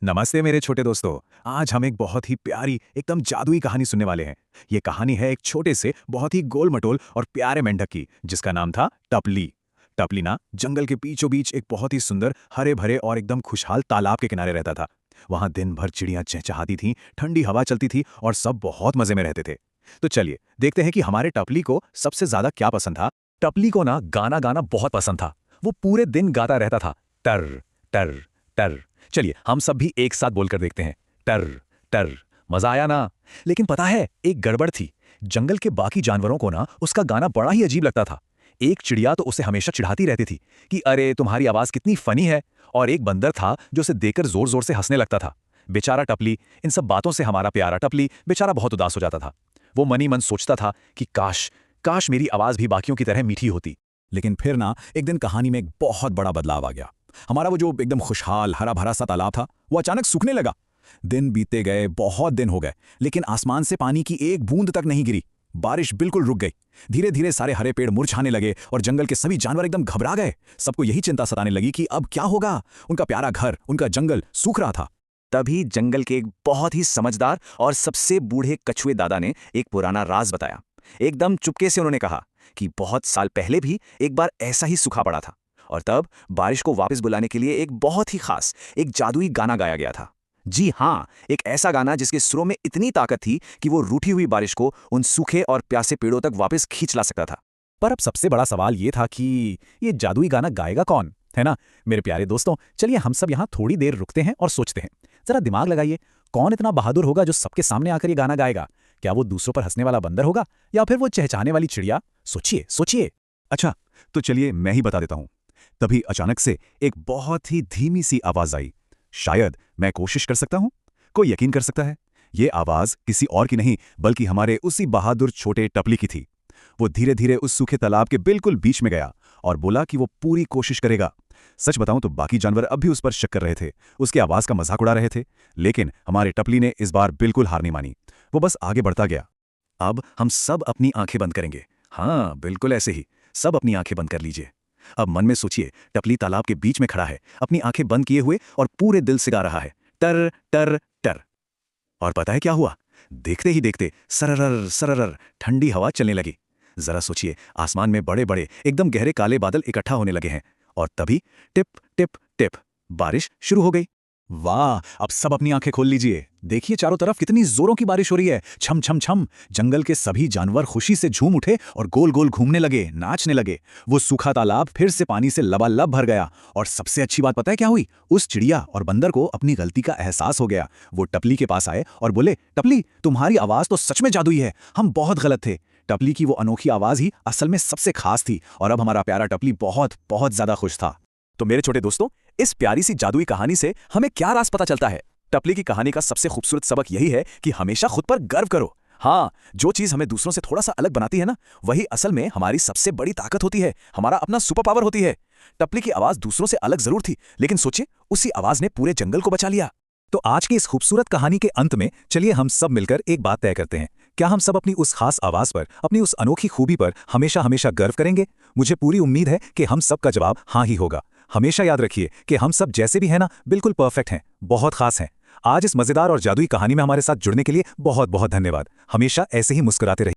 नमस्ते मेरे छोटे दोस्तों। आज हम एक बहुत ही प्यारी एकदम जादुई कहानी सुनने वाले हैं। ये कहानी है एक छोटे से बहुत ही गोल मटोल और प्यारे मेंढक की, जिसका नाम था टपली। टपली ना जंगल के बीचों बीच एक बहुत ही सुंदर हरे भरे और एकदम खुशहाल तालाब के किनारे रहता था। वहां दिन भर चिड़ियां चहचहाती थीं, ठंडी हवा चलती थी और सब बहुत मजे में रहते थे। तो चलिए देखते हैं कि हमारे टपली को सबसे ज्यादा क्या पसंद था। टपली को ना गाना गाना बहुत पसंद था। वो पूरे दिन गाता रहता था, टर टर टर। चलिए हम सब भी एक साथ बोलकर देखते हैं, टर टर। मजा आया ना? लेकिन पता है, एक गड़बड़ थी। जंगल के बाकी जानवरों को ना उसका गाना बड़ा ही अजीब लगता था। एक चिड़िया तो उसे हमेशा चिढ़ाती रहती थी कि अरे तुम्हारी आवाज कितनी फनी है, और एक बंदर था जो उसे देखकर जोर जोर से हंसने लगता था। बेचारा टपली, इन सब बातों से हमारा प्यारा टपली बेचारा बहुत उदास हो जाता था। वो मनी मन सोचता था कि काश काश मेरी आवाज भी बाकियों की तरह मीठी होती। लेकिन फिर ना एक दिन कहानी में एक बहुत बड़ा बदलाव आ गया। हमारा वो जो एकदम खुशहाल हरा भरा सा तालाब था, वो अचानक सूखने लगा। दिन बीतते गए, बहुत दिन हो गए, लेकिन आसमान से पानी की एक बूंद तक नहीं गिरी। बारिश बिल्कुल रुक गई। धीरे धीरे सारे हरे पेड़ मुरझाने लगे और जंगल के सभी जानवर एकदम घबरा गए। सबको यही चिंता सताने लगी कि अब क्या होगा। उनका प्यारा घर, उनका जंगल सूख रहा था। तभी जंगल के एक बहुत ही समझदार और सबसे बूढ़े कछुए दादा ने एक पुराना राज बताया। एकदम चुपके से उन्होंने कहा कि बहुत साल पहले भी एक बार ऐसा ही सूखा पड़ा था, और तब बारिश को वापस बुलाने के लिए एक बहुत ही खास, एक जादुई गाना गाया गया था। जी हाँ, एक ऐसा गाना जिसके सुरों में इतनी ताकत थी कि वो रूठी हुई बारिश को उन सूखे और प्यासे पेड़ों तक वापस खींच ला सकता था। पर अब सबसे बड़ा सवाल ये था कि ये जादुई गाना गाएगा कौन, है ना? मेरे प्यारे दोस्तों, चलिए हम सब यहाँ थोड़ी देर रुकते हैं और सोचते हैं। जरा दिमाग लगाइए, कौन इतना बहादुर होगा जो सबके सामने आकर ये गाना गाएगा? क्या वो दूसरों पर हंसने वाला बंदर होगा, या फिर वो चहचहाने वाली चिड़िया? सोचिए सोचिए। अच्छा, तो चलिए मैं ही बता देता हूं। तभी अचानक से एक बहुत ही धीमी सी आवाज आई। शायद मैं कोशिश कर सकता हूं? कोई यकीन कर सकता है? ये आवाज किसी और की नहीं, बल्कि हमारे उसी बहादुर छोटे टपली की थी। वो धीरे धीरे उस सूखे तालाब के बिल्कुल बीच में गया और बोला कि वो पूरी कोशिश करेगा। सच बताऊं तो बाकी जानवर अब भी उस पर शक कर रहे थे, उसकी आवाज का मजाक उड़ा रहे थे। लेकिन हमारे टपली ने इस बार बिल्कुल हार नहीं मानी। वो बस आगे बढ़ता गया। अब हम सब अपनी आंखें बंद करेंगे। हाँ, बिल्कुल ऐसे ही। सब अपनी आंखें बंद कर लीजिए। अब मन में सोचिए, टपली तालाब के बीच में खड़ा है, अपनी आंखें बंद किए हुए, और पूरे दिल से गा रहा है, टर टर टर। और पता है क्या हुआ? देखते ही देखते सररर सररर ठंडी हवा चलने लगी। जरा सोचिए, आसमान में बड़े बड़े एकदम गहरे काले बादल इकट्ठा होने लगे हैं, और तभी टिप टिप टिप बारिश शुरू हो गई। वाह, अब सब अपनी आंखें खोल लीजिए। देखिए चारों तरफ कितनी जोरों की बारिश हो रही है, छम छम छम। जंगल के सभी जानवर खुशी से झूम उठे और गोल गोल घूमने लगे, नाचने लगे। वो सूखा तालाब फिर से पानी से लबालब भर गया। और सबसे अच्छी बात पता है क्या हुई? उस चिड़िया और बंदर को अपनी गलती का एहसास हो गया। वो टपली के पास आए और बोले, टपली, तुम्हारी आवाज तो सच में जादुई है, हम बहुत गलत थे। टपली की वो अनोखी आवाज ही असल में सबसे खास थी, और अब हमारा प्यारा टपली बहुत बहुत ज्यादा खुश था। तो मेरे छोटे दोस्तों, इस प्यारी सी जादुई कहानी से हमें क्या राज पता चलता है? टपली की कहानी का सबसे खूबसूरत सबक यही है कि हमेशा खुद पर गर्व करो। हाँ, जो चीज हमें दूसरों से थोड़ा सा अलग बनाती है ना, वही असल में हमारी सबसे बड़ी ताकत होती है, हमारा अपना सुपर पावर होती है। टपली की आवाज दूसरों से अलग जरूर थी, लेकिन सोचिए, उसी आवाज ने पूरे जंगल को बचा लिया। तो आज की इस खूबसूरत कहानी के अंत में चलिए हम सब मिलकर एक बात तय करते हैं। क्या हम सब अपनी उस खास आवाज पर, अपनी उस अनोखी खूबी पर हमेशा हमेशा गर्व करेंगे? मुझे पूरी उम्मीद है कि हम सब का जवाब हाँ ही होगा। हमेशा याद रखिए कि हम सब जैसे भी हैं ना, बिल्कुल परफेक्ट हैं, बहुत खास हैं। आज इस मजेदार और जादुई कहानी में हमारे साथ जुड़ने के लिए बहुत बहुत धन्यवाद। हमेशा ऐसे ही मुस्कुराते रहिए।